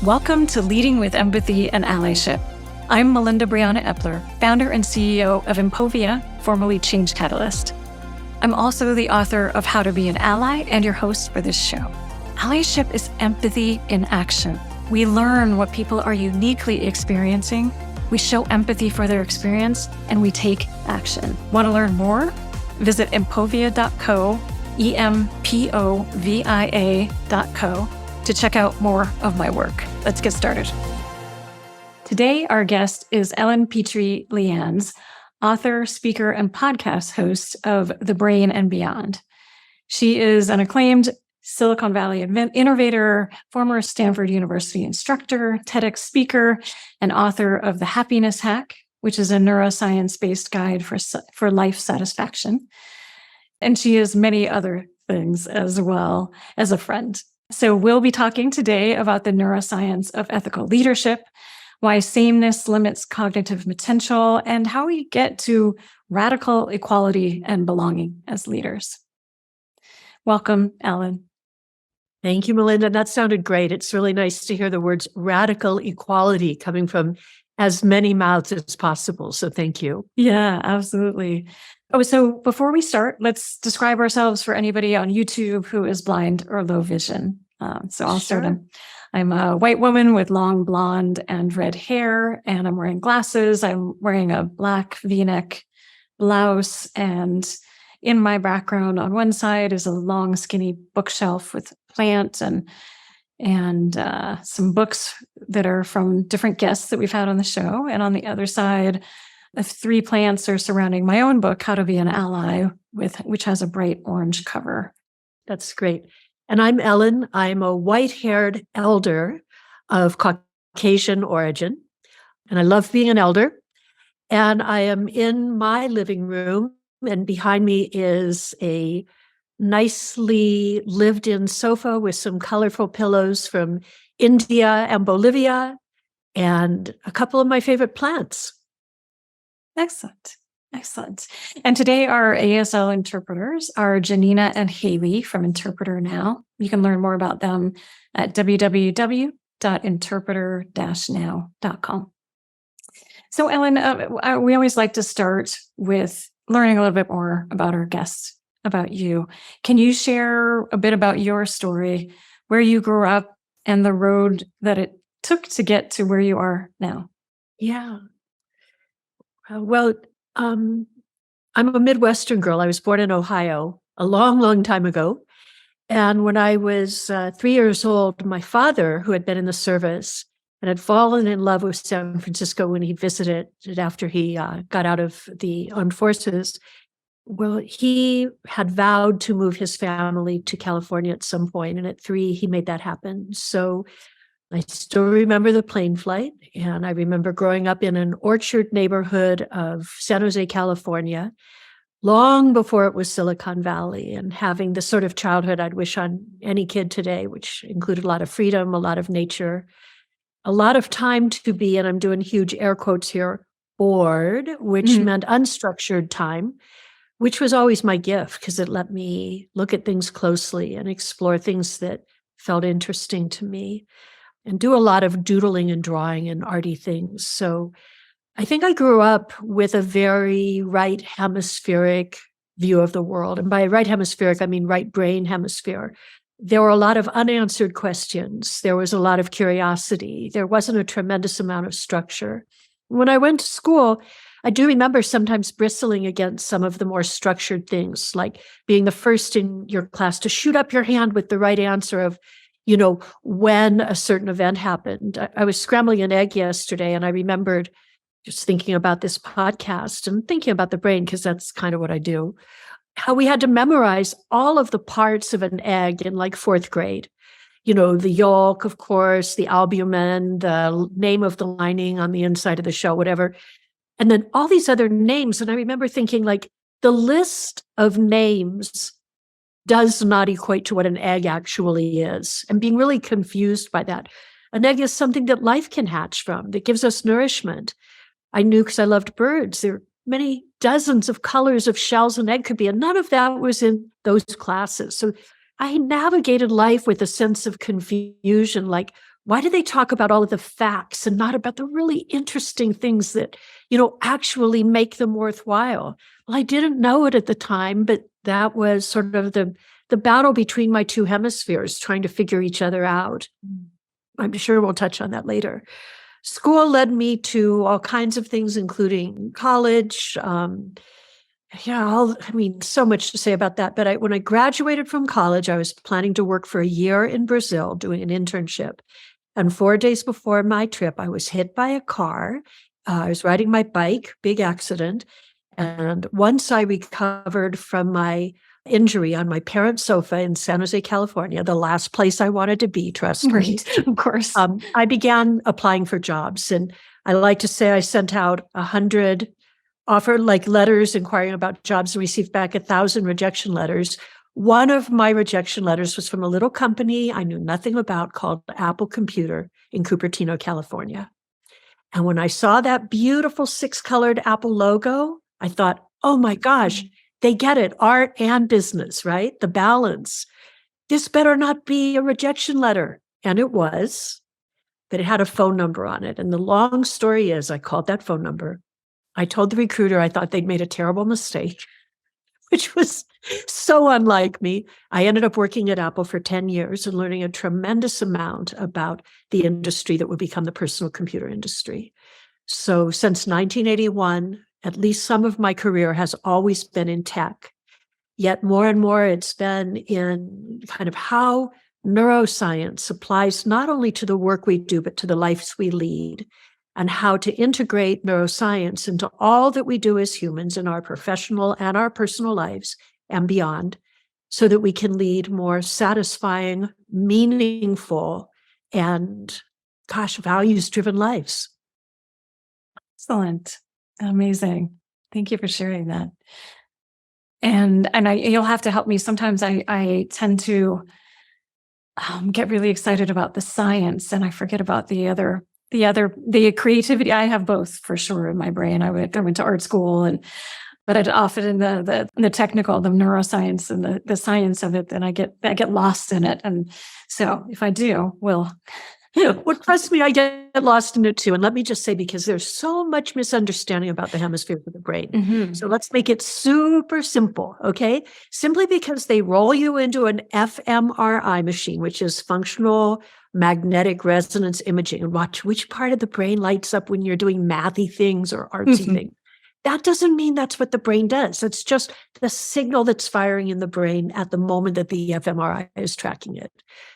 Welcome to Leading with Empathy and Allyship. I'm Melinda Epler, founder and CEO of Impovia, formerly Change Catalyst. I'm also the author of How to Be an Ally and your host for this show. Allyship is empathy in action. We learn what people are uniquely experiencing, we show empathy for their experience, and we take action. Want to learn more? Visit impovia.co, EMPOVIA.co, to check out more of my work. Let's get started. Today, our guest is Petry Leanse, author, speaker, and podcast host of The Brain and Beyond. She is an acclaimed Silicon Valley innovator, former Stanford University instructor, TEDx speaker, and author of The Happiness Hack, which is a neuroscience-based guide for life satisfaction. And she is many other things as well as a friend. So we'll be talking today about the neuroscience of ethical leadership, why sameness limits cognitive potential, and how we get to radical equality and belonging as leaders. Welcome, Ellen. Thank you, Melinda. That sounded great. It's really nice to hear the words radical equality coming from as many mouths as possible. So thank you. Yeah, absolutely. Oh, so before we start, let's describe ourselves for anybody on YouTube who is blind or low vision. So I'll start. I'm a white woman with long blonde and red hair, and I'm wearing glasses. I'm wearing a black V-neck blouse, and in my background on one side is a long, skinny bookshelf with plants and some books that are from different guests that we've had on the show. And on the other side, 3 plants are surrounding my own book, How to Be an Ally, which has a bright orange cover. That's great. And I'm Ellen. I'm a white-haired elder of Caucasian origin, and I love being an elder. And I am in my living room, and behind me is a nicely lived-in sofa with some colorful pillows from India and Bolivia, and a couple of my favorite plants. Excellent. Excellent. And today our ASL interpreters are Janina and Haley from Interpreter Now. You can learn more about them at www.interpreter-now.com. So Ellen, we always like to start with learning a little bit more about our guests, about you. Can you share a bit about your story, where you grew up, and the road that it took to get to where you are now? Yeah. I'm a Midwestern girl. I was born in Ohio a long, long time ago. And when I was 3 years old, my father, who had been in the service and had fallen in love with San Francisco when he visited after he got out of the armed forces, well, he had vowed to move his family to California at some point. And at 3, he made that happen. So I still remember the plane flight, and I remember growing up in an orchard neighborhood of San Jose, California, long before it was Silicon Valley, and having the sort of childhood I'd wish on any kid today, which included a lot of freedom, a lot of nature, a lot of time to be, and I'm doing huge air quotes here, bored, which meant unstructured time, which was always my gift because it let me look at things closely and explore things that felt interesting to me, and do a lot of doodling and drawing and arty things. So I think I grew up with a very right hemispheric view of the world. And by right hemispheric, I mean right brain hemisphere. There were a lot of unanswered questions. There was a lot of curiosity. There wasn't a tremendous amount of structure. When I went to school, I do remember sometimes bristling against some of the more structured things, like being the first in your class to shoot up your hand with the right answer of, when a certain event happened. I was scrambling an egg yesterday, and I remembered just thinking about this podcast and thinking about the brain, because that's kind of what I do, how we had to memorize all of the parts of an egg in like 4th grade. The yolk, of course, the albumin, the name of the lining on the inside of the shell, whatever. And then all these other names. And I remember thinking, like, the list of names does not equate to what an egg actually is, and being really confused by that. An egg is something that life can hatch from, that gives us nourishment. I knew because I loved birds. There are many dozens of colors of shells an egg could be, and none of that was in those classes. So I navigated life with a sense of confusion, like, why do they talk about all of the facts and not about the really interesting things that, actually make them worthwhile? Well, I didn't know it at the time, but that was sort of the battle between my two hemispheres, trying to figure each other out. I'm sure we'll touch on that later. School led me to all kinds of things, including college. So much to say about that. But when I graduated from college, I was planning to work for a year in Brazil doing an internship. And 4 days before my trip, I was hit by a car. I was riding my bike, big accident. And once I recovered from my injury on my parents' sofa in San Jose, California, the last place I wanted to be, trust me. Right, of course. I began applying for jobs. And I like to say I sent out 100 letters inquiring about jobs and received back 1,000 rejection letters. One of my rejection letters was from a little company I knew nothing about called Apple Computer in Cupertino, California. And when I saw that beautiful 6-colored Apple logo, I thought, oh my gosh, they get it, art and business, right? The balance. This better not be a rejection letter. And it was, but it had a phone number on it. And the long story is I called that phone number. I told the recruiter I thought they'd made a terrible mistake, which was so unlike me. I ended up working at Apple for 10 years and learning a tremendous amount about the industry that would become the personal computer industry. So since 1981, at least some of my career has always been in tech. Yet more and more it's been in kind of how neuroscience applies not only to the work we do, but to the lives we lead, and how to integrate neuroscience into all that we do as humans in our professional and our personal lives and beyond, so that we can lead more satisfying, meaningful, and, values-driven lives. Excellent. Amazing. Thank you for sharing that. And you'll have to help me. Sometimes I tend to get really excited about the science, and I forget about the creativity. I have both for sure in my brain. I went to art school, but I'd often in the technical, the neuroscience and the science of it, then I get lost in it. And so if I do, trust me, I get lost in it too. And let me just say, because there's so much misunderstanding about the hemispheres of the brain. Mm-hmm. So let's make it super simple, okay? Simply because they roll you into an fMRI machine, which is functional magnetic resonance imaging, and watch which part of the brain lights up when you're doing mathy things or artsy things. That doesn't mean that's what the brain does. It's just the signal that's firing in the brain at the moment that the fMRI is tracking it.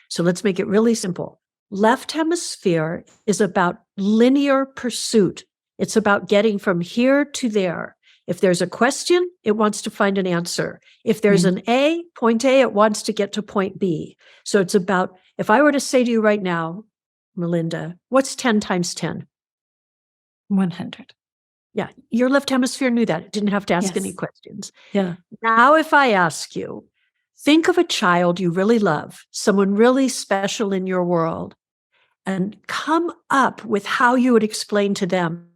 So let's make it really simple. Left hemisphere is about linear pursuit. It's about getting from here to there. If there's a question, it wants to find an answer. If there's an point A, it wants to get to point B. So it's about, if I were to say to you right now, Melinda, what's 10 times 10? 100. Yeah, your left hemisphere knew that. It didn't have to ask Yes. any questions. Yeah. Now, if I ask you, think of a child you really love, someone really special in your world, and come up with how you would explain to them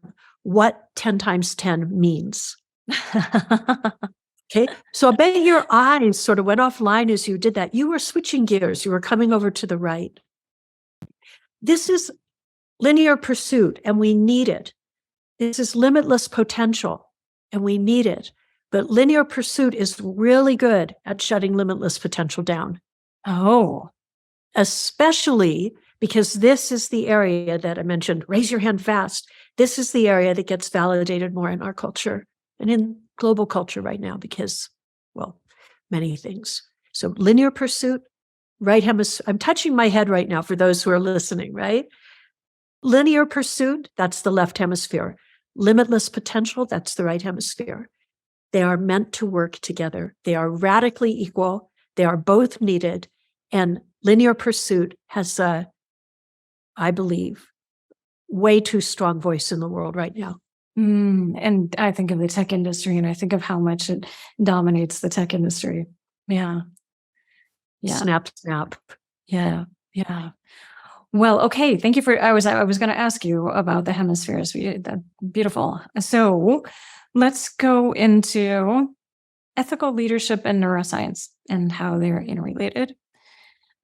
what 10 times 10 means. Okay, so I bet your eyes sort of went offline as you did that. You were switching gears. You were coming over to the right. This is linear pursuit, and we need it. This is limitless potential, and we need it. But linear pursuit is really good at shutting limitless potential down. Oh. Especially because this is the area that I mentioned, raise your hand fast. This is the area that gets validated more in our culture and in global culture right now because, many things. So linear pursuit, right hemisphere. I'm touching my head right now for those who are listening, right? Linear pursuit, that's the left hemisphere. Limitless potential, that's the right hemisphere. They are meant to work together. They are radically equal. They are both needed. And linear pursuit has I believe, way too strong voice in the world right now. And I think of the tech industry, and I think of how much it dominates the tech industry. Yeah. Snap. Yeah. Well, okay. Thank you for. I was going to ask you about the hemispheres. Beautiful. So let's go into ethical leadership and neuroscience and how they're interrelated.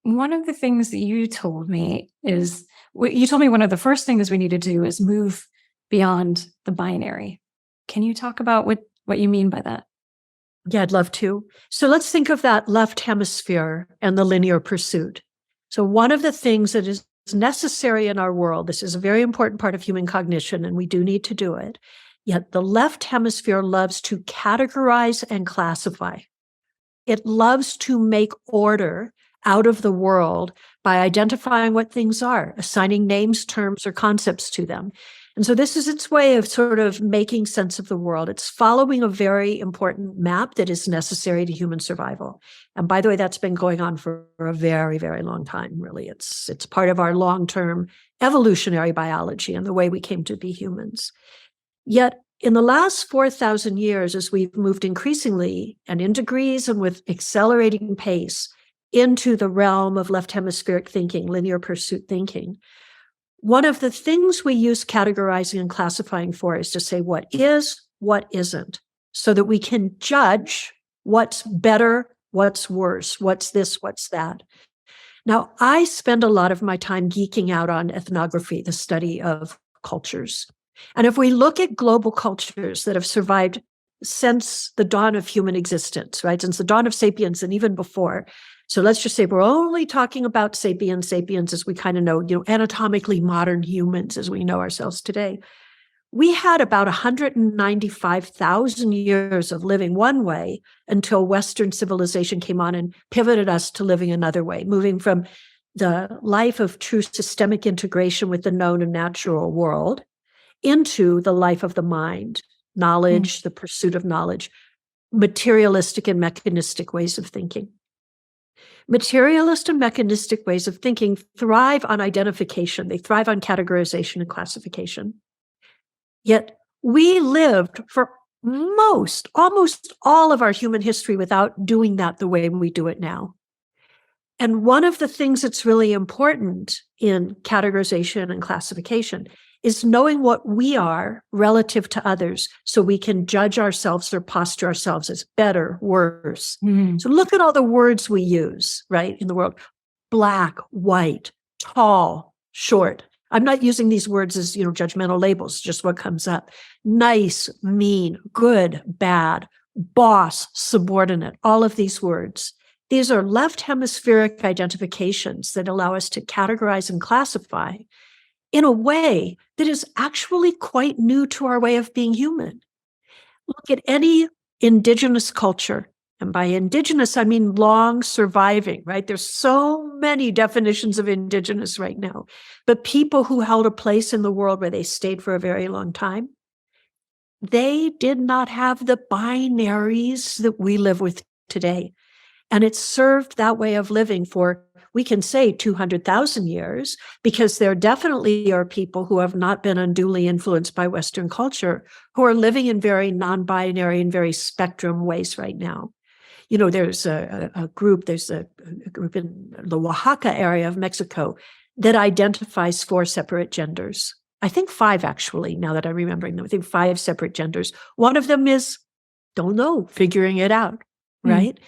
One of the things that you told me is You told me one of the first things we need to do is move beyond the binary. Can you talk about what you mean by that? Yeah, I'd love to. So let's think of that left hemisphere and the linear pursuit. So one of the things that is necessary in our world, this is a very important part of human cognition, and we do need to do it. Yet the left hemisphere loves to categorize and classify. It loves to make order out of the world by identifying what things are, assigning names, terms, or concepts to them. And so this is its way of sort of making sense of the world. It's following a very important map that is necessary to human survival. And by the way, that's been going on for a very, very long time, really. It's part of our long-term evolutionary biology and the way we came to be humans. Yet in the last 4,000 years, as we've moved increasingly and in degrees and with accelerating pace into the realm of left hemispheric thinking, linear pursuit thinking, one of the things we use categorizing and classifying for is to say what is, what isn't, so that we can judge what's better, what's worse, what's this, what's that. Now, I spend a lot of my time geeking out on ethnography, the study of cultures. And if we look at global cultures that have survived since the dawn of human existence, right, since the dawn of sapiens and even before, so let's just say we're only talking about sapiens as we kind of know, anatomically modern humans as we know ourselves today. We had about 195,000 years of living one way until Western civilization came on and pivoted us to living another way, moving from the life of true systemic integration with the known and natural world into the life of the mind, knowledge, the pursuit of knowledge, materialistic and mechanistic ways of thinking. Materialist and mechanistic ways of thinking thrive on identification. They thrive on categorization and classification. Yet we lived for almost all of our human history without doing that the way we do it now. And one of the things that's really important in categorization and classification is knowing what we are relative to others so we can judge ourselves or posture ourselves as better, worse. So look at all the words we use, right, in the world. Black, white, tall, short. I'm not using these words as, judgmental labels, just what comes up. Nice, mean, good, bad, boss, subordinate, all of these words. These are left hemispheric identifications that allow us to categorize and classify in a way that is actually quite new to our way of being human. Look at any indigenous culture. And by indigenous, I mean long surviving, right? There's so many definitions of indigenous right now. But people who held a place in the world where they stayed for a very long time, they did not have the binaries that we live with today. And it served that way of living for, we can say, 200,000 years, because there definitely are people who have not been unduly influenced by Western culture who are living in very non-binary and very spectrum ways right now. There's a group in the Oaxaca area of Mexico that identifies 4 separate genders. I think 5, actually, now that I'm remembering them. I think 5 separate genders. One of them is, don't know, figuring it out, right?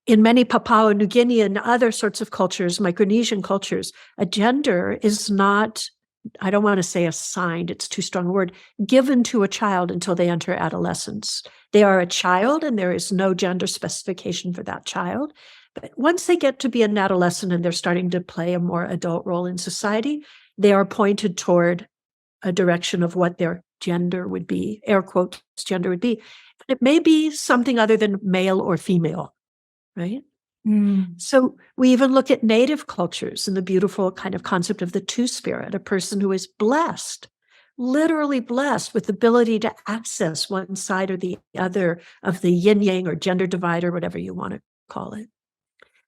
In many Papua New Guinea and other sorts of cultures, Micronesian cultures, a gender is not, I don't want to say assigned, it's too strong a word, given to a child until they enter adolescence. They are a child and there is no gender specification for that child. But once they get to be an adolescent and they're starting to play a more adult role in society, they are pointed toward a direction of what their gender would be, air quotes, gender would be. And it may be something other than male or female. Right? So we even look at native cultures and the beautiful kind of concept of the two-spirit, a person who is blessed, literally blessed with the ability to access one side or the other of the yin-yang or gender divide or whatever you want to call it.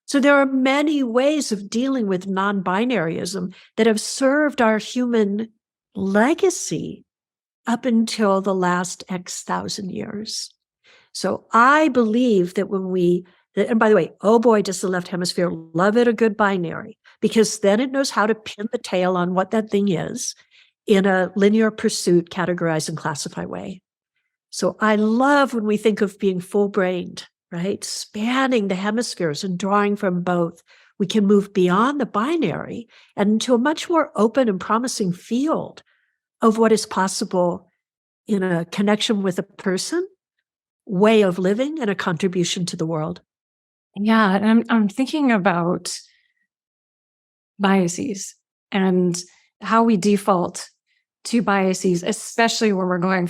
So there are many ways of dealing with non-binaryism that have served our human legacy up until the last X thousand years. So I believe that and by the way, oh boy, does the left hemisphere love it a good binary, because then it knows how to pin the tail on what that thing is in a linear pursuit, categorize and classify way. So I love when we think of being full-brained, right? Spanning the hemispheres and drawing from both. we can move beyond the binary and into a much more open and promising field of what is possible in a connection with a person, way of living, and a contribution to the world. Yeah, and I'm thinking about biases and how we default to biases, especially when we're going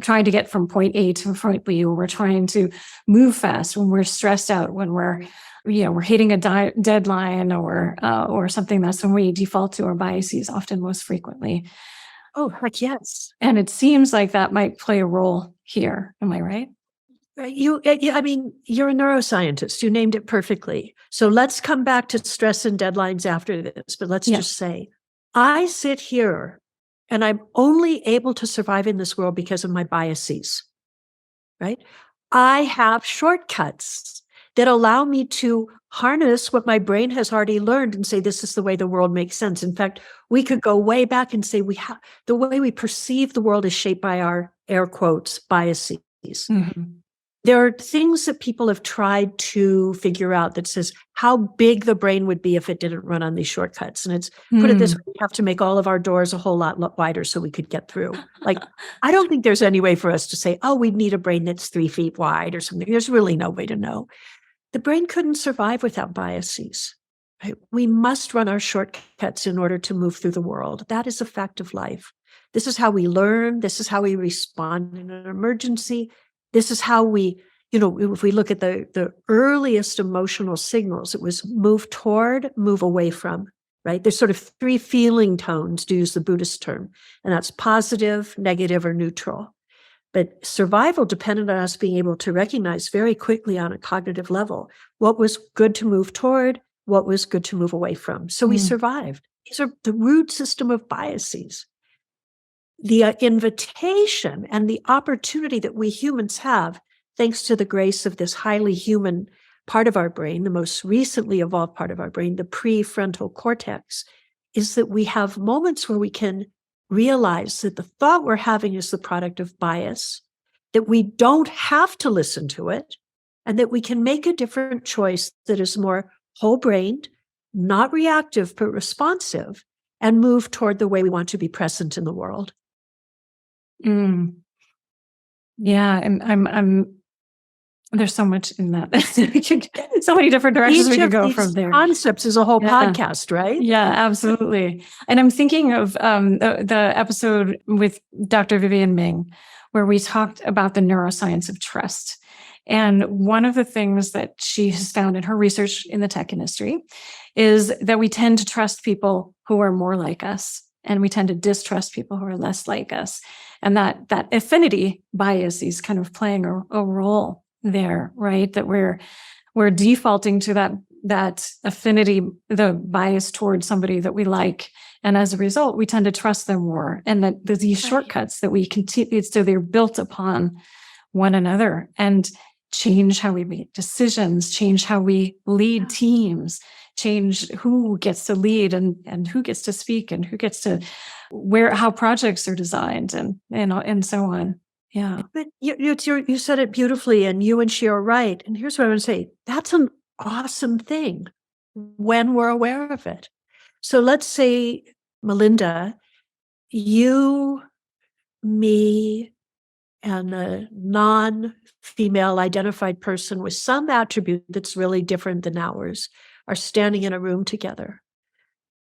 trying to get from point A to point B, when we're trying to move fast, when we're stressed out, when we're hitting a deadline or something. That's when we default to our biases, often most frequently. Oh, heck yes. And it seems like that might play a role here. Am I right? You're a neuroscientist. You named it perfectly. So let's come back to stress and deadlines after this. But let's just say, I sit here and I'm only able to survive in this world because of my biases, right? I have shortcuts that allow me to harness what my brain has already learned and say, this is the way the world makes sense. In fact, we could go way back and say the way we perceive the world is shaped by our, air quotes, biases. Mm-hmm. There are things that people have tried to figure out that says how big the brain would be if it didn't run on these shortcuts. And it's put it this way, we have to make all of our doors a whole lot wider so we could get through. Like, I don't think there's any way for us to say, oh, we'd need a brain that's 3 feet wide or something. There's really no way to know. The brain couldn't survive without biases. Right? We must run our shortcuts in order to move through the world. That is a fact of life. This is how we learn. This is how we respond in an emergency. This is how we, if we look at the earliest emotional signals, it was move toward, move away from, right? There's sort of 3 feeling tones, to use the Buddhist term, and that's positive, negative, or neutral. But survival depended on us being able to recognize very quickly on a cognitive level what was good to move toward, what was good to move away from. So we survived. These are the root system of biases. The invitation and the opportunity that we humans have, thanks to the grace of this highly human part of our brain, the most recently evolved part of our brain, the prefrontal cortex, is that we have moments where we can realize that the thought we're having is the product of bias, that we don't have to listen to it, and that we can make a different choice that is more whole-brained, not reactive, but responsive, and move toward the way we want to be present in the world. Yeah, and I'm there's so much in that. So many different directions we could go from there. Concepts is a whole podcast, right? Yeah, absolutely. And I'm thinking of the episode with Dr. Vivian Ming, where we talked about the neuroscience of trust. And one of the things that she has found in her research in the tech industry is that we tend to trust people who are more like us, and we tend to distrust people who are less like us. And that affinity bias is kind of playing a role there, right? That we're defaulting to that affinity, the bias towards somebody that we like. And as a result, we tend to trust them more. And that there's these shortcuts that we continue, so they're built upon one another and change how we make decisions, change how we lead teams, change who gets to lead and who gets to speak and who gets to how projects are designed and so on. Yeah. But you said it beautifully, and you and she are right. And here's what I want to say. That's an awesome thing when we're aware of it. So let's say, Melinda, you, me, and a non-female identified person with some attribute that's really different than ours are standing in a room together.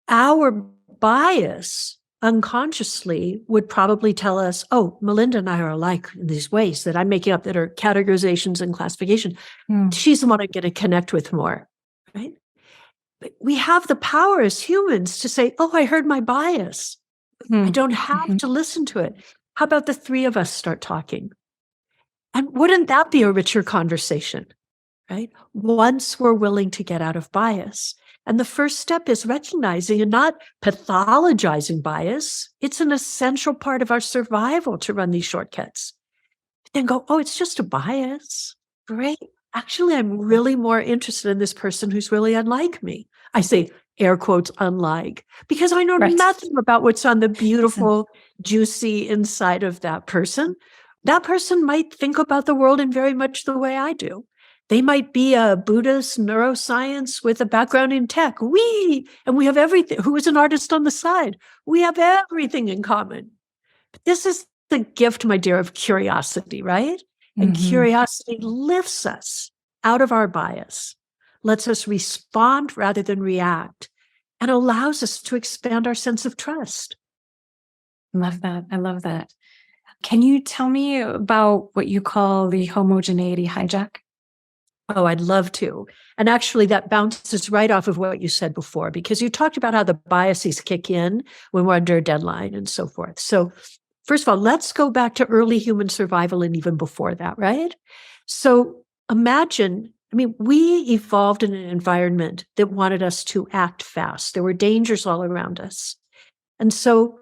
Our bias unconsciously would probably tell us, oh, Melinda and I are alike in these ways that I'm making up that are categorizations and classification. She's the one I'm going to connect with more, right? But we have the power as humans to say, oh, I heard my bias. I don't have to listen to it. How about the 3 of us start talking? And wouldn't that be a richer conversation, right? Once we're willing to get out of bias. And the first step is recognizing and not pathologizing bias. It's an essential part of our survival to run these shortcuts. But then go, oh, it's just a bias. Great. Actually, I'm really more interested in this person who's really unlike me. I say, air quotes, unlike, because I know nothing about what's on the beautiful, juicy inside of that person. That person might think about the world in very much the way I do. They might be a Buddhist neuroscience with a background in tech. And we have everything. Who is an artist on the side? We have everything in common. But this is the gift, my dear, of curiosity, right? And curiosity lifts us out of our bias, lets us respond rather than react, and allows us to expand our sense of trust. Love that. I love that. Can you tell me about what you call the homogeneity hijack? Oh, I'd love to. And actually, that bounces right off of what you said before, because you talked about how the biases kick in when we're under a deadline and so forth. So, first of all, let's go back to early human survival and even before that, right? So, imagine, we evolved in an environment that wanted us to act fast. There were dangers all around us. And so,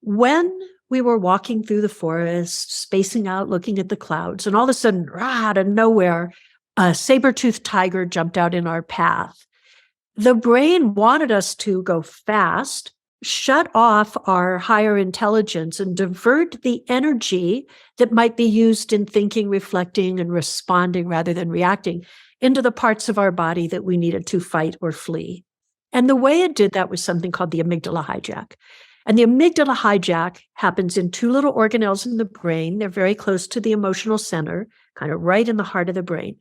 when we were walking through the forest, spacing out, looking at the clouds, and all of a sudden, out of nowhere, a saber-toothed tiger jumped out in our path. The brain wanted us to go fast, shut off our higher intelligence, and divert the energy that might be used in thinking, reflecting, and responding rather than reacting into the parts of our body that we needed to fight or flee. And the way it did that was something called the amygdala hijack. And the amygdala hijack happens in two little organelles in the brain. They're very close to the emotional center, kind of right in the heart of the brain.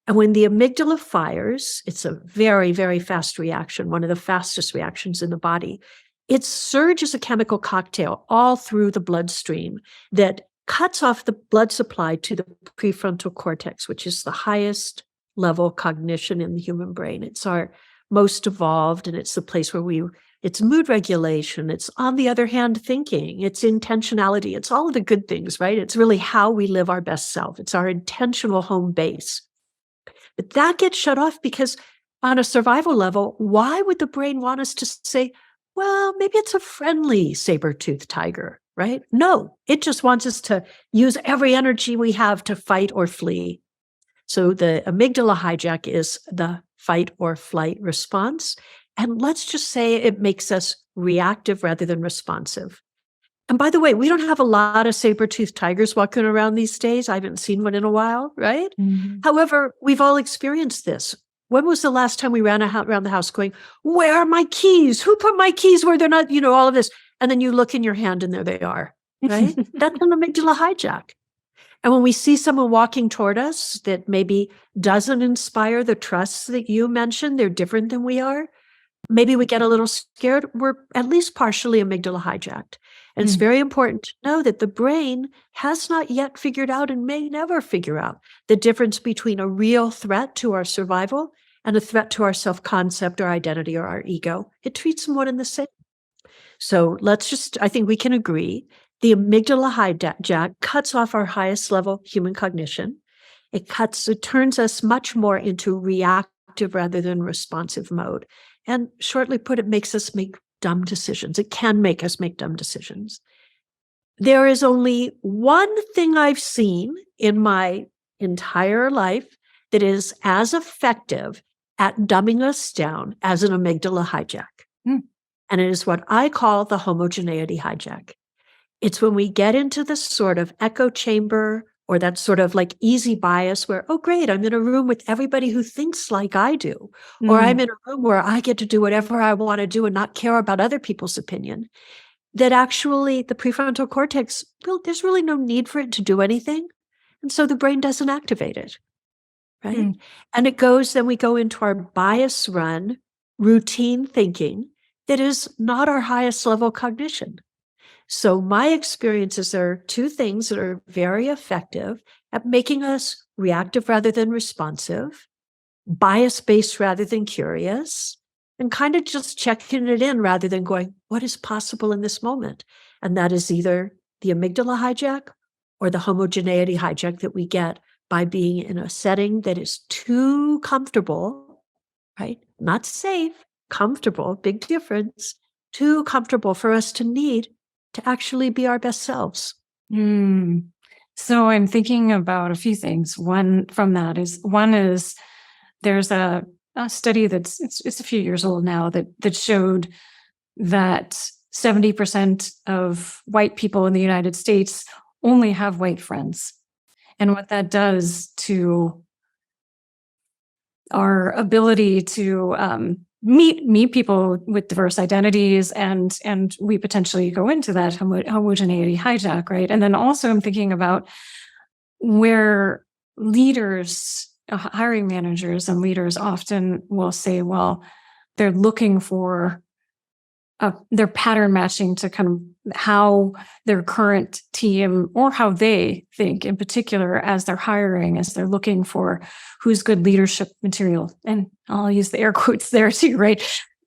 And when the amygdala fires, it's a very, very fast reaction, one of the fastest reactions in the body. It surges a chemical cocktail all through the bloodstream that cuts off the blood supply to the prefrontal cortex, which is the highest level cognition in the human brain. It's our most evolved, and it's the place where it's mood regulation. It's, on the other hand, thinking. It's intentionality. It's all of the good things, right? It's really how we live our best self. It's our intentional home base. But that gets shut off because on a survival level, why would the brain want us to say, well, maybe it's a friendly saber-toothed tiger, right? No, it just wants us to use every energy we have to fight or flee. So the amygdala hijack is the fight or flight response. And let's just say it makes us reactive rather than responsive. And by the way, we don't have a lot of saber-toothed tigers walking around these days. I haven't seen one in a while, right? However, we've all experienced this. When was the last time we ran around the house going, where are my keys? Who put my keys where they're not, all of this. And then you look in your hand and there they are, right? That's an amygdala hijack. And when we see someone walking toward us that maybe doesn't inspire the trust that you mentioned, they're different than we are, maybe we get a little scared, we're at least partially amygdala hijacked. And it's very important to know that the brain has not yet figured out and may never figure out the difference between a real threat to our survival and a threat to our self-concept or identity or our ego. It treats them one and the same. So I think we can agree, the amygdala hijack cuts off our highest level human cognition. It turns us much more into reactive rather than responsive mode. And shortly put, it makes us make dumb decisions. It can make us make dumb decisions. There is only one thing I've seen in my entire life that is as effective at dumbing us down as an amygdala hijack. And it is what I call the homogeneity hijack. It's when we get into this sort of echo chamber or that sort of like easy bias where, oh, great, I'm in a room with everybody who thinks like I do. Or I'm in a room where I get to do whatever I want to do and not care about other people's opinion. That actually the prefrontal cortex, well, there's really no need for it to do anything. And so the brain doesn't activate it, right? And then we go into our bias run, routine thinking that is not our highest level cognition. So my experiences are two things that are very effective at making us reactive rather than responsive, bias-based rather than curious, and kind of just checking it in rather than going, what is possible in this moment? And that is either the amygdala hijack or the homogeneity hijack that we get by being in a setting that is too comfortable, right? Not safe, comfortable, big difference, too comfortable for us to need to actually be our best selves. So I'm thinking about a few things. One is there's a study it's a few years old now that showed that 70% of white people in the United States only have white friends. And what that does to our ability to meet people with diverse identities, and we potentially go into that homogeneity hijack, right? And then also I'm thinking about where leaders, hiring managers and leaders often will say, well, they're looking for they're pattern matching to kind of how their current team, or how they think in particular as they're hiring, as they're looking for who's good leadership material. And I'll use the air quotes there too, right?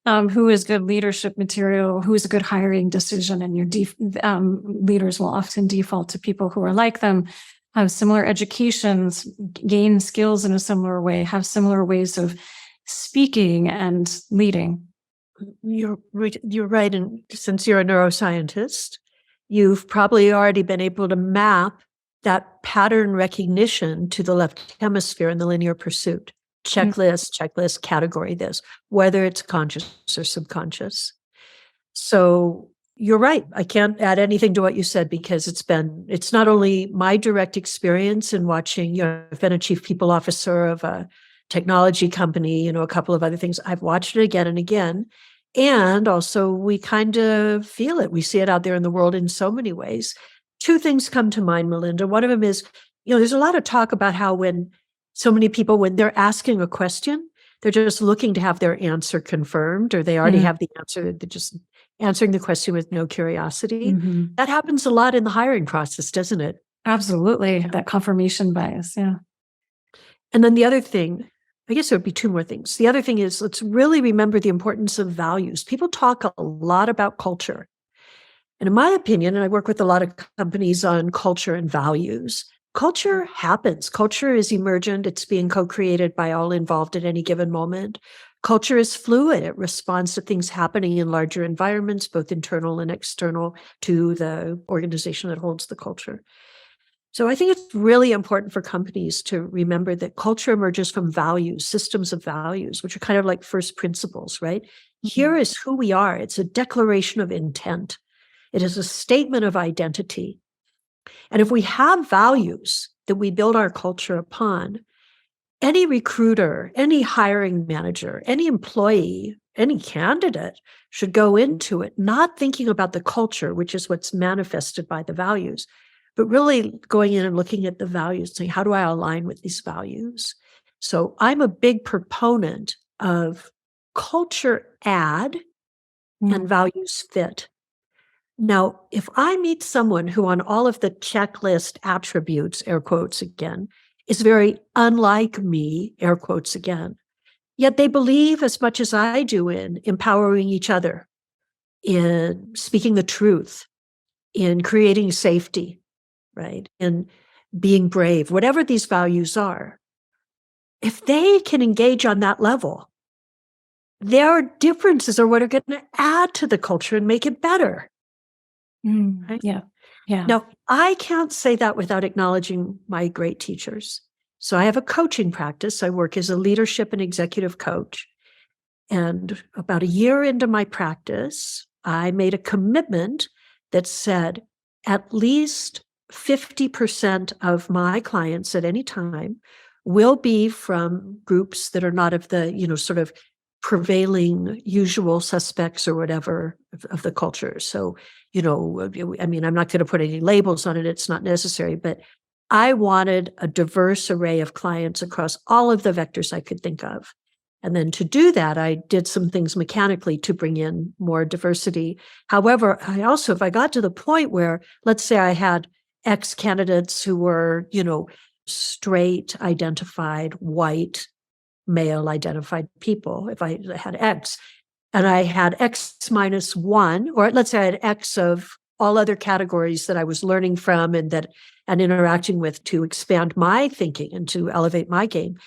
Who is good leadership material, who is a good hiring decision, and your leaders will often default to people who are like them, have similar educations, gain skills in a similar way, have similar ways of speaking and leading. You're right. And since you're a neuroscientist, you've probably already been able to map that pattern recognition to the left hemisphere in the linear pursuit. Checklist, category this, whether it's conscious or subconscious. So you're right. I can't add anything to what you said, because it's not only my direct experience in watching, I've been a chief people officer of a technology company, a couple of other things. I've watched it again and again. And also we kind of feel it. We see it out there in the world in so many ways. Two things come to mind, Melinda. One of them is, there's a lot of talk about how when so many people, when they're asking a question, they're just looking to have their answer confirmed, or they already have the answer. They're just answering the question with no curiosity. That happens a lot in the hiring process, doesn't it? Absolutely. Yeah. That confirmation bias. Yeah. And then the other thing, I guess there would be two more things. The other thing is, let's really remember the importance of values. People talk a lot about culture. And in my opinion, and I work with a lot of companies on culture and values, culture happens. Culture is emergent. It's being co-created by all involved at any given moment. Culture is fluid. It responds to things happening in larger environments, both internal and external to the organization that holds the culture. So I think it's really important for companies to remember that culture emerges from values, systems of values, which are kind of like first principles, right? Here is who we are. It's a declaration of intent. It is a statement of identity. And if we have values that we build our culture upon, any recruiter, any hiring manager, any employee, any candidate should go into it not thinking about the culture, which is what's manifested by the values, but really going in and looking at the values, saying, how do I align with these values? So I'm a big proponent of culture add and values fit. Now, if I meet someone who on all of the checklist attributes, air quotes again, is very unlike me, air quotes again, yet they believe as much as I do in empowering each other, in speaking the truth, in creating safety, right? And being brave, whatever these values are, if they can engage on that level, their differences are what are going to add to the culture and make it better. Right? Yeah. Now, I can't say that without acknowledging my great teachers. So I have a coaching practice. I work as a leadership and executive coach. And about a year into my practice, I made a commitment that said at least 50% of my clients at any time will be from groups that are not of the, sort of prevailing usual suspects or whatever of the culture. So, I'm not going to put any labels on it. It's not necessary, but I wanted a diverse array of clients across all of the vectors I could think of. And then to do that, I did some things mechanically to bring in more diversity. However, if I got to the point where, let's say I had X candidates who were, straight identified, white, male identified people, if I had X, and I had X minus one, or let's say I had X of all other categories that I was learning from and interacting with to expand my thinking and to elevate my game.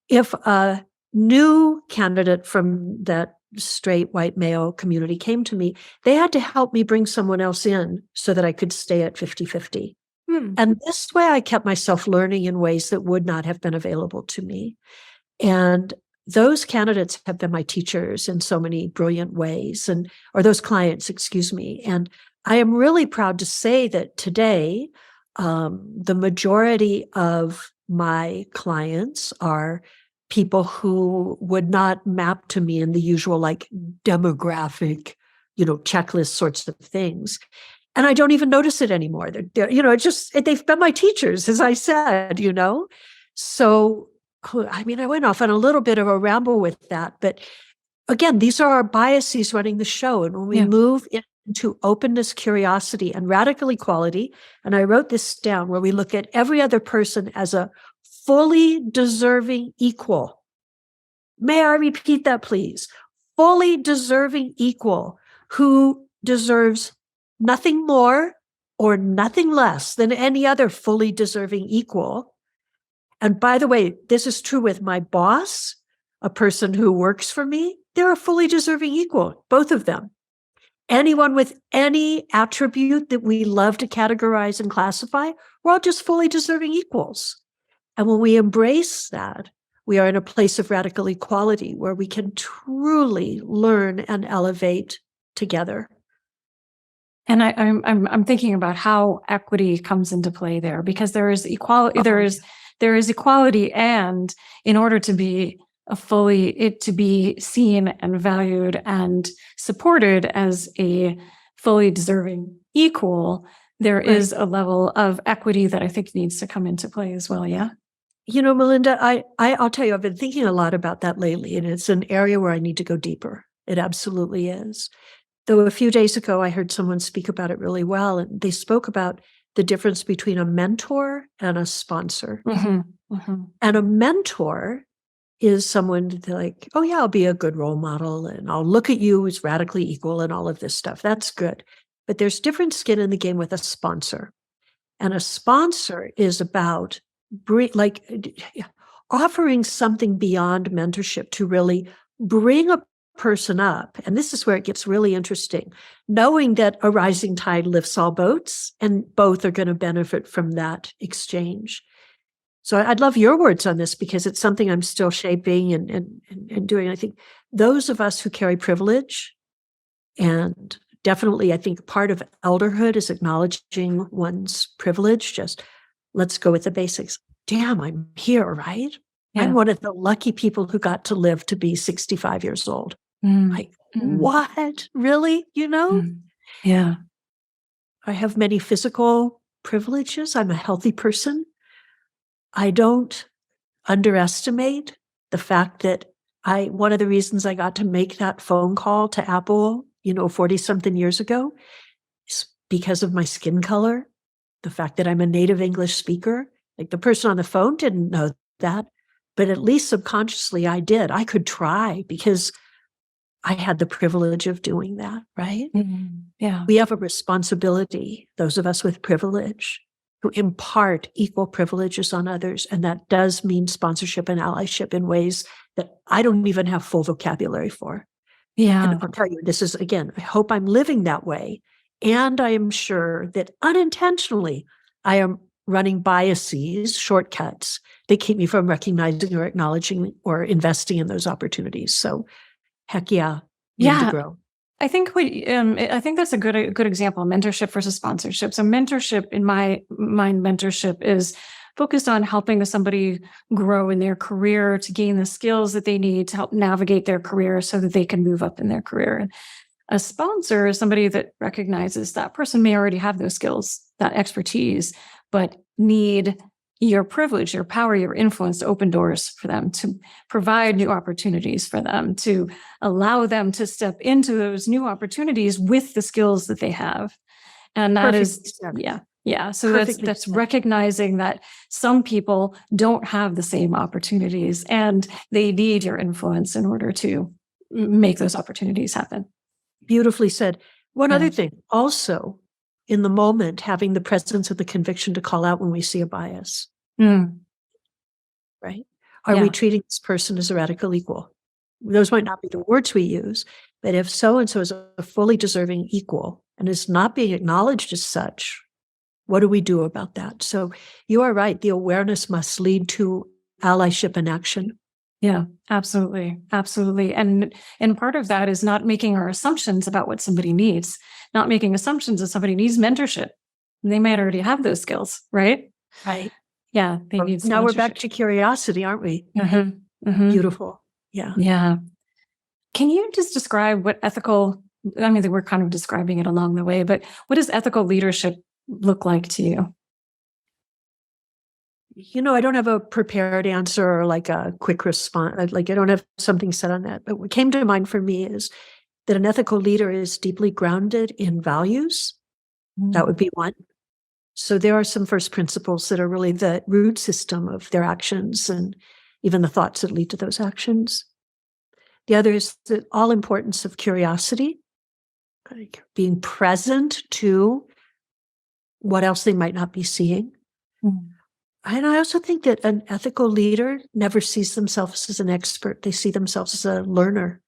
If a new candidate from that straight white male community came to me, they had to help me bring someone else in so that I could stay at 50-50. And this way I kept myself learning in ways that would not have been available to me. And those candidates have been my teachers in so many brilliant ways, or those clients, excuse me. And I am really proud to say that today, the majority of my clients are people who would not map to me in the usual like demographic, checklist sorts of things. And I don't even notice it anymore. They've been my teachers, as I said, So, I went off on a little bit of a ramble with that. But again, these are our biases running the show. And when we move into openness, curiosity, and radical equality, and I wrote this down, where we look at every other person as a fully deserving equal. May I repeat that, please? Fully deserving equal who deserves nothing more or nothing less than any other fully deserving equal. And by the way, this is true with my boss, a person who works for me. They're a fully deserving equal, both of them. Anyone with any attribute that we love to categorize and classify, we're all just fully deserving equals. And when we embrace that, we are in a place of radical equality where we can truly learn and elevate together. And I'm thinking about how equity comes into play there, because there is equality. There is equality, and in order to be to be seen and valued and supported as a fully deserving equal, there is a level of equity that I think needs to come into play as well. Yeah. Melinda, I'll tell you, I've been thinking a lot about that lately, and it's an area where I need to go deeper. It absolutely is. Though a few days ago, I heard someone speak about it really well, and they spoke about the difference between a mentor and a sponsor. Mm-hmm. Mm-hmm. And a mentor is someone like, oh yeah, I'll be a good role model, and I'll look at you as radically equal and all of this stuff. That's good. But there's different skin in the game with a sponsor. And a sponsor is about offering something beyond mentorship to really bring a person up. And this is where it gets really interesting, knowing that a rising tide lifts all boats, and both are going to benefit from that exchange. So I'd love your words on this, because it's something I'm still shaping and doing. I think those of us who carry privilege, and definitely I think part of elderhood is acknowledging one's privilege. Just let's go with the basics. Damn, I'm here, right? Yeah. I'm one of the lucky people who got to live to be 65 years old. What? Really? Yeah. I have many physical privileges. I'm a healthy person. I don't underestimate the fact that one of the reasons I got to make that phone call to Apple, 40-something years ago, is because of my skin color, the fact that I'm a native English speaker. Like, the person on the phone didn't know that, but at least subconsciously I did. I could try because I had the privilege of doing that, right? Mm-hmm. Yeah. We have a responsibility, those of us with privilege, to impart equal privileges on others. And that does mean sponsorship and allyship in ways that I don't even have full vocabulary for. Yeah. And I'll tell you, this is, again, I hope I'm living that way. And I am sure that unintentionally, I am running biases, shortcuts that keep me from recognizing or acknowledging or investing in those opportunities. So heck yeah. To grow. I think that's a good example, mentorship versus sponsorship. So mentorship, in my mind, mentorship is focused on helping somebody grow in their career, to gain the skills that they need to help navigate their career so that they can move up in their career. A sponsor is somebody that recognizes that person may already have those skills, that expertise, but need your privilege, your power, your influence to open doors for them, to provide new opportunities for them, to allow them to step into those new opportunities with the skills that they have. And that is, yeah. So that's recognizing that some people don't have the same opportunities, and they need your influence in order to make those opportunities happen. Beautifully said. One other thing, also, in the moment, having the presence of the conviction to call out when we see a bias. Right? Are we treating this person as a radical equal? Those might not be the words we use, but if so-and-so is a fully deserving equal and is not being acknowledged as such, what do we do about that? So you are right. The awareness must lead to allyship and action. Yeah, absolutely. Absolutely. And part of that is not making our assumptions about what somebody needs, not making assumptions that somebody needs mentorship. They might already have those skills, right? Right. Yeah. They need now we're back to curiosity, aren't we? Mm-hmm. Beautiful. Yeah. Yeah. Can you just describe what ethical, I mean, we're kind of describing it along the way, but what does ethical leadership look like to you? I don't have a prepared answer or like a quick response. Like, I don't have something set on that. But what came to mind for me is that an ethical leader is deeply grounded in values. That would be one. So there are some first principles that are really the root system of their actions and even the thoughts that lead to those actions. The other is the all importance of curiosity, like being present to what else they might not be seeing. And I also think that an ethical leader never sees themselves as an expert. They see themselves as a learner.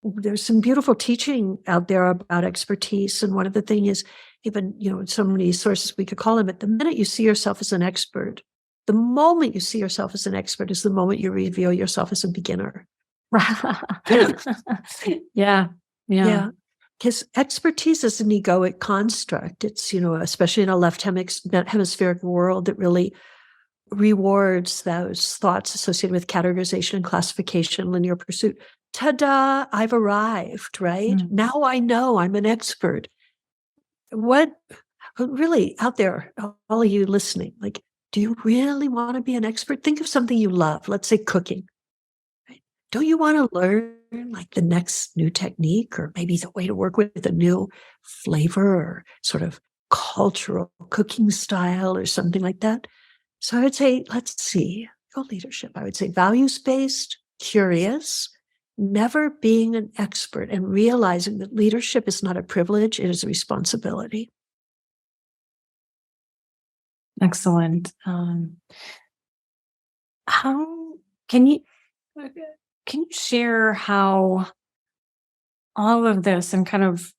There's some beautiful teaching out there about expertise. And one of the things is, even, in so many sources we could call them, but the minute you see yourself as an expert, the moment you see yourself as an expert is the moment you reveal yourself as a beginner. Yeah. Because expertise is an egoic construct. It's, especially in a left hemispheric world that really rewards those thoughts associated with categorization and classification, linear pursuit. Ta-da, I've arrived, right? Now I know I'm an expert. What really out there, all of you listening, like, do you really want to be an expert? Think of something you love. Let's say cooking. Right? Don't you want to learn like the next new technique or maybe the way to work with a new flavor or sort of cultural cooking style or something like that? So I would say, let's see, leadership. I would say values-based, curious, never being an expert, and realizing that leadership is not a privilege, it is a responsibility. Excellent. How can you share how all of this and kind of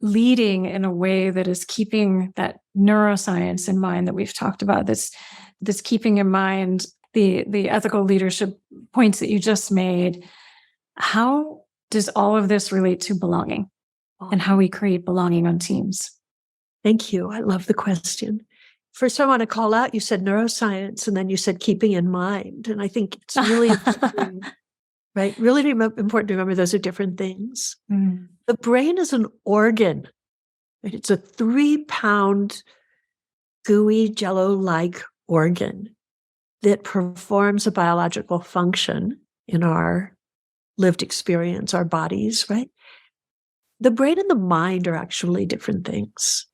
leading in a way that is keeping that neuroscience in mind that we've talked about, this keeping in mind the ethical leadership points that you just made, how does all of this relate to belonging and how we create belonging on teams? Thank you. I love the question. First, I want to call out, you said neuroscience, and then you said keeping in mind. And I think it's really important, right? Really important to remember those are different things. The brain is an organ. Right? It's a 3-pound gooey jello-like organ that performs a biological function in our lived experience, our bodies, right? The brain and the mind are actually different things.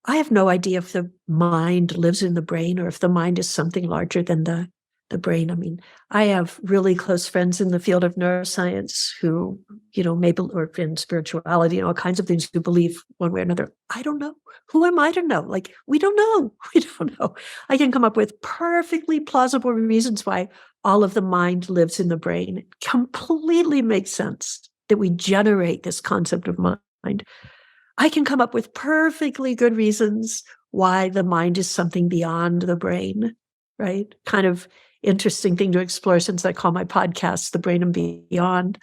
I have no idea if the mind lives in the brain or if the mind is something larger than the brain. I mean, I have really close friends in the field of neuroscience who, maybe, or in spirituality and all kinds of things, who believe one way or another. I don't know. Who am I to know? Like, we don't know. We don't know. I can come up with perfectly plausible reasons why all of the mind lives in the brain. It completely makes sense that we generate this concept of mind. I can come up with perfectly good reasons why the mind is something beyond the brain, right? Kind of interesting thing to explore, since I call my podcast The Brain and Beyond.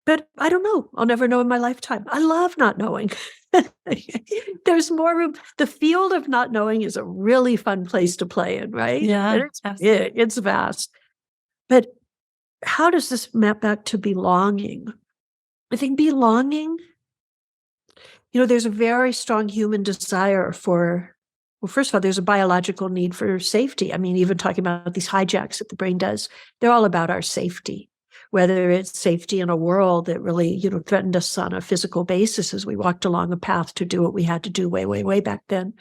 But I don't know. I'll never know in my lifetime. I love not knowing. There's more room. The field of not knowing is a really fun place to play in, right? Yeah, and it's big, it's vast. But how does this map back to belonging? I think belonging, there's a very strong human desire for, well, first of all, there's a biological need for safety. I mean, even talking about these hijacks that the brain does, they're all about our safety, whether it's safety in a world that really, threatened us on a physical basis as we walked along a path to do what we had to do way, way, way back then,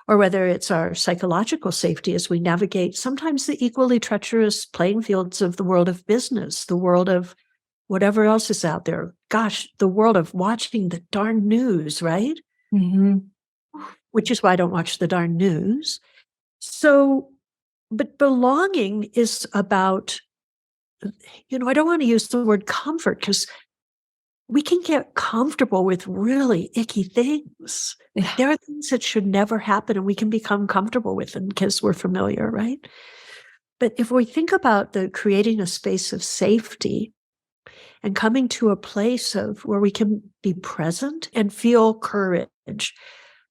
or whether it's our psychological safety as we navigate sometimes the equally treacherous playing fields of the world of business, the world of whatever else is out there. Gosh, the world of watching the darn news, right? Which is why I don't watch the darn news. So, but belonging is about, I don't want to use the word comfort, because we can get comfortable with really icky things. Yeah. There are things that should never happen, and we can become comfortable with them because we're familiar, right? But if we think about creating a space of safety and coming to a place of where we can be present and feel courage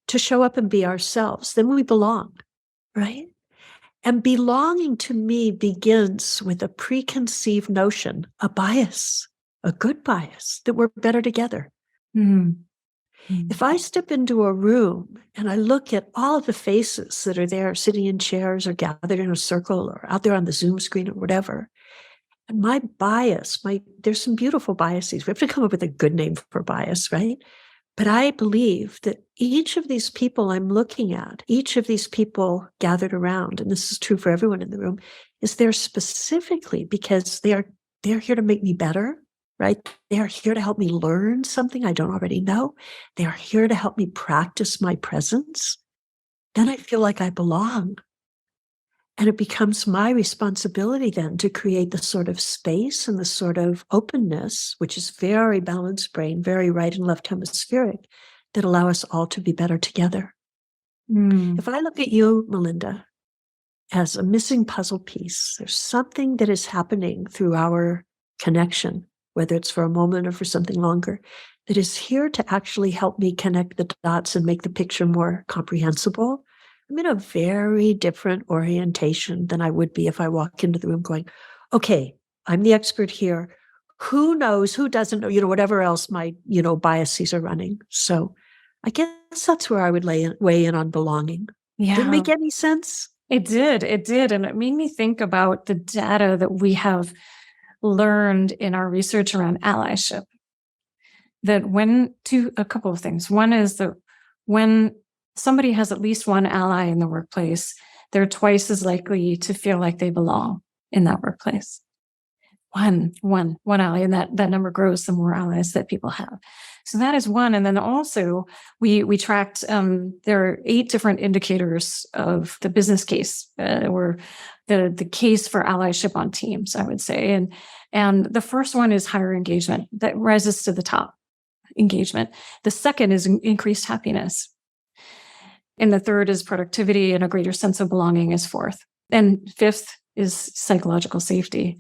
to show up and be ourselves, then we belong, right? And belonging to me begins with a preconceived notion, a bias, a good bias, that we're better together. Mm. If I step into a room and I look at all of the faces that are there sitting in chairs or gathered in a circle or out there on the Zoom screen or whatever, and my bias, there's some beautiful biases. We have to come up with a good name for bias, right? But I believe that each of these people I'm looking at, each of these people gathered around, and this is true for everyone in the room, is there specifically because they're here to make me better, right? They are here to help me learn something I don't already know. They are here to help me practice my presence. Then I feel like I belong. And it becomes my responsibility then to create the sort of space and the sort of openness, which is very balanced brain, very right and left hemispheric, that allow us all to be better together. Mm. If I look at you, Melinda, as a missing puzzle piece, there's something that is happening through our connection, whether it's for a moment or for something longer, that is here to actually help me connect the dots and make the picture more comprehensible. I'm in a very different orientation than I would be if I walk into the room going, okay, I'm the expert here. Who knows, who doesn't know, whatever else my, biases are running. So I guess that's where I would weigh in on belonging. Yeah. Did it make any sense? It did. And it made me think about the data that we have learned in our research around allyship. That a couple of things. One is that when somebody has at least one ally in the workplace, they're twice as likely to feel like they belong in that workplace. One ally, and that number grows the more allies that people have. So that is one. And then also we tracked, there are 8 different indicators of the business case, or the case for allyship on teams, I would say. And the first one is higher engagement. That rises to the top, engagement. The second is increased happiness. And the third is productivity, and a greater sense of belonging is fourth. And fifth is psychological safety.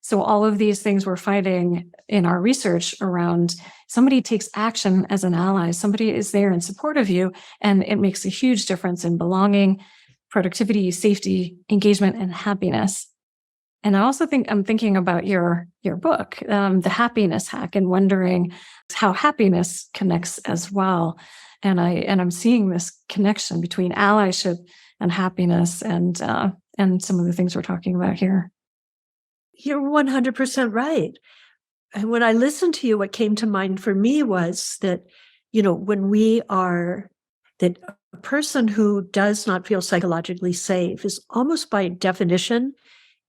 So all of these things we're finding in our research around somebody takes action as an ally, somebody is there in support of you, and it makes a huge difference in belonging, productivity, safety, engagement, and happiness. And I also think I'm thinking about your book, The Happiness Hack, and wondering how happiness connects as well. And I'm seeing this connection between allyship and happiness, and some of the things we're talking about here. You're 100% right. And when I listened to you, what came to mind for me was that, that a person who does not feel psychologically safe is almost by definition,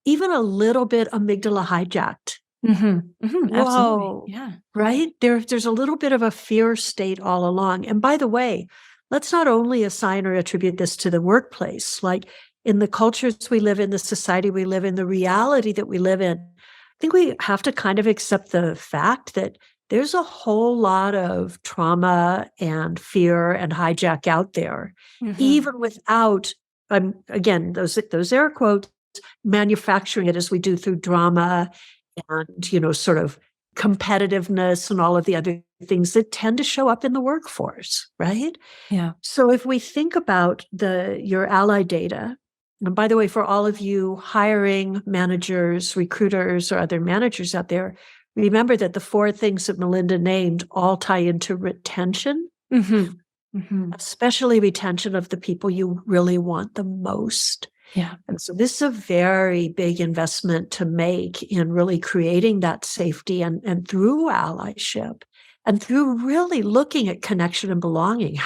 even a little bit amygdala hijacked. Mm-hmm. Mm-hmm. Absolutely. Yeah. Right? There's a little bit of a fear state all along. And by the way, let's not only assign or attribute this to the workplace, like in the cultures we live in, the society we live in, the reality that we live in. I think we have to kind of accept the fact that there's a whole lot of trauma and fear and hijack out there, even without, again, those air quotes, manufacturing it as we do through drama and, sort of competitiveness and all of the other things that tend to show up in the workforce, right? Yeah. So if we think about your ally data, and by the way, for all of you hiring managers, recruiters, or other managers out there, remember that the 4 things that Melinda named all tie into retention, especially retention of the people you really want the most. Yeah. And so this is a very big investment to make in really creating that safety and through allyship and through really looking at connection and belonging.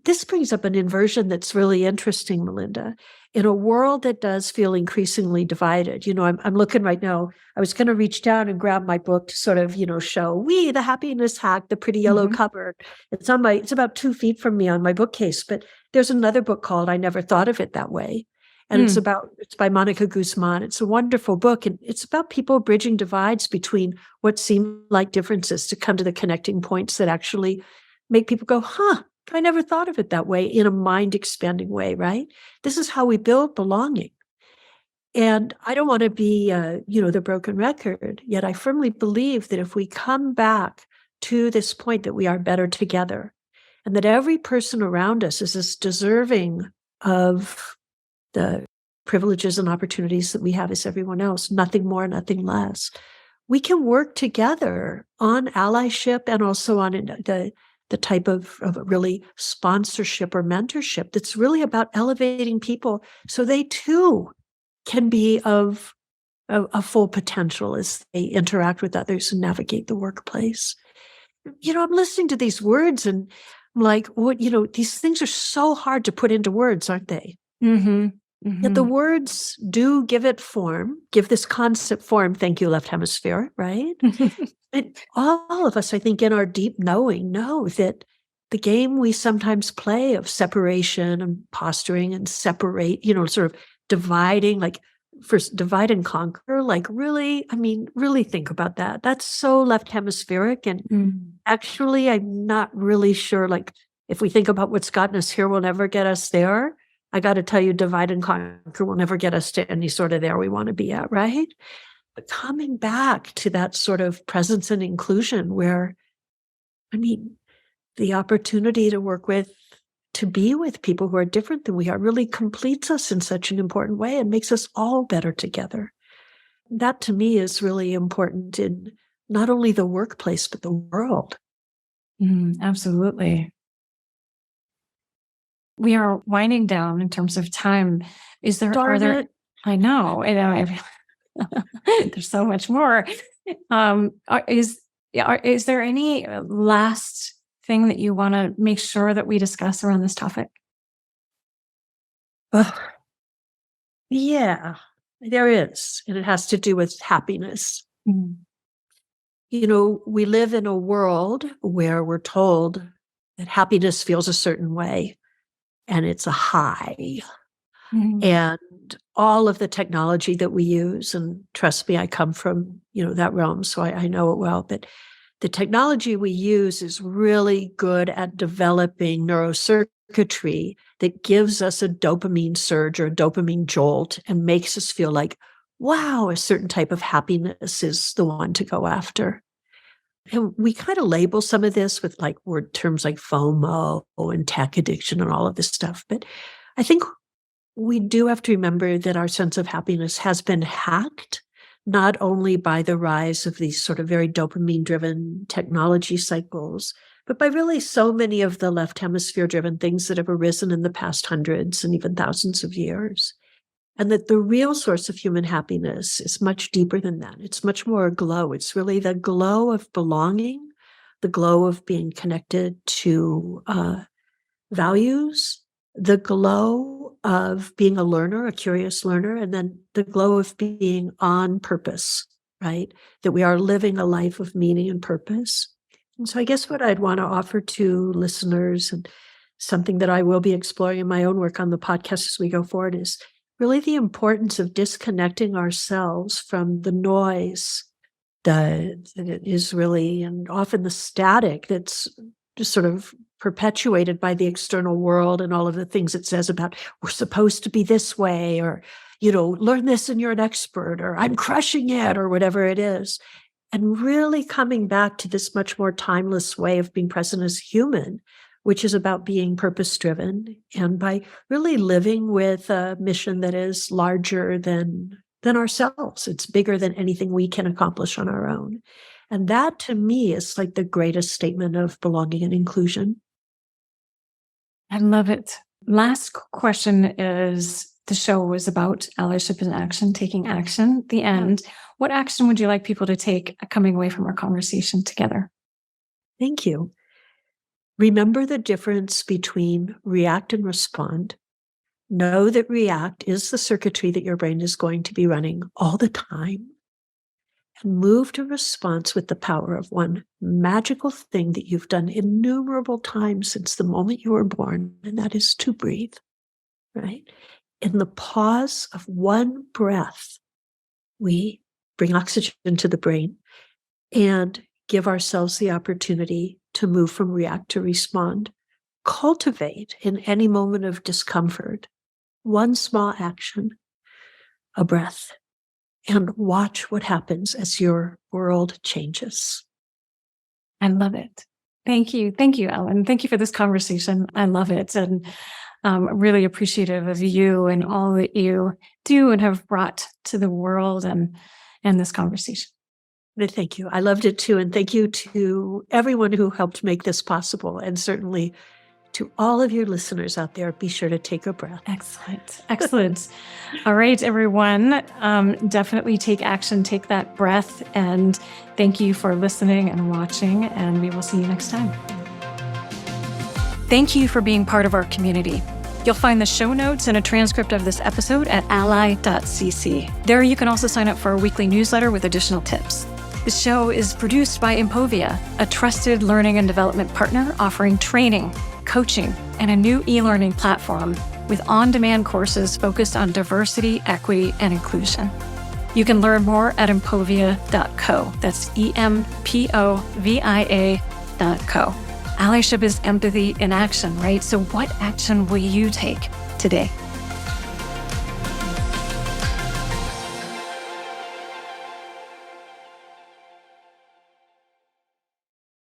This brings up an inversion that's really interesting, Melinda. In a world that does feel increasingly divided, I'm looking right now, I was going to reach down and grab my book to sort of, show The Happiness Hack, the pretty yellow cover. It's about 2 feet from me on my bookcase, but there's another book called I Never Thought of It That Way. And it's by Monica Guzman. It's a wonderful book. And it's about people bridging divides between what seem like differences to come to the connecting points that actually make people go, I never thought of it that way, in a mind expanding way, right? This is how we build belonging. And I don't want to be, the broken record, yet I firmly believe that if we come back to this point that we are better together and that every person around us is as deserving of the privileges and opportunities that we have as everyone else, nothing more, nothing less. We can work together on allyship and also on the type of really sponsorship or mentorship that's really about elevating people so they too can be of a full potential as they interact with others and navigate the workplace. I'm listening to these words and I'm like, these things are so hard to put into words, aren't they? Mm-hmm. Yet the Mm-hmm. words do give it form, give this concept form. Thank you, left hemisphere, right? And all of us, I think, in our deep knowing, know that the game we sometimes play of separation and posturing and separate, sort of dividing, like first divide and conquer, like really think about that. That's so left hemispheric. And actually, I'm not really sure, like, if we think about what's gotten us here will never get us there. I got to tell you, divide and conquer will never get us to any sort of there we want to be at, right? But coming back to that sort of presence and inclusion where, the opportunity to be with people who are different than we are really completes us in such an important way and makes us all better together. That to me is really important in not only the workplace, but the world. Absolutely. We are winding down in terms of time. I know, there's so much more. Is there any last thing that you want to make sure that we discuss around this topic? Yeah, there is. And it has to do with happiness. We live in a world where we're told that happiness feels a certain way and it's a high. And all of the technology that we use, and trust me, I come from, that realm, so I know it well, but the technology we use is really good at developing neurocircuitry that gives us a dopamine surge or a dopamine jolt and makes us feel like, wow, a certain type of happiness is the one to go after. And we kind of label some of this with like word terms like FOMO and tech addiction and all of this stuff. But I think we do have to remember that our sense of happiness has been hacked, not only by the rise of these sort of very dopamine-driven technology cycles, but by really so many of the left hemisphere-driven things that have arisen in the past hundreds and even thousands of years. And that the real source of human happiness is much deeper than that. It's much more a glow. It's really the glow of belonging, the glow of being connected to values, the glow of being a learner, a curious learner, and then the glow of being on purpose, right? That we are living a life of meaning and purpose. And so I guess what I'd want to offer to listeners, and something that I will be exploring in my own work on the podcast as we go forward, is really the importance of disconnecting ourselves from the noise that is really, and often the static that's just sort of perpetuated by the external world and all of the things it says about we're supposed to be this way, or, learn this and you're an expert, or I'm crushing it, or whatever it is. And really coming back to this much more timeless way of being present as human, which is about being purpose-driven, and by really living with a mission that is larger than ourselves. It's bigger than anything we can accomplish on our own. And that, to me, is like the greatest statement of belonging and inclusion. I love it. Last question is, the show was about allyship in action, taking action. The end. What action would you like people to take coming away from our conversation together? Thank you. Remember the difference between react and respond. Know that react is the circuitry that your brain is going to be running all the time. And move to response with the power of one magical thing that you've done innumerable times since the moment you were born, and that is to breathe, right? In the pause of one breath, we bring oxygen to the brain and give ourselves the opportunity to move from react to respond. Cultivate in any moment of discomfort one small action, a breath, and watch what happens as your world changes. I love it. Thank you. Thank you, Ellen. Thank you for this conversation. I love it. And Really appreciative of you and all that you do and have brought to the world and this conversation. Thank you. I loved it too. And thank you to everyone who helped make this possible. And certainly to all of your listeners out there, be sure to take a breath. Excellent. Excellent. All right, everyone. Definitely take action, take that breath. And thank you for listening and watching. And we will see you next time. Thank you for being part of our community. You'll find the show notes and a transcript of this episode at ally.cc. There you can also sign up for our weekly newsletter with additional tips. The show is produced by Impovia, a trusted learning and development partner offering training, coaching, and a new e-learning platform with on-demand courses focused on diversity, equity, and inclusion. You can learn more at impovia.co. That's EMPOVIA.co. Allyship is empathy in action, right? So what action will you take today?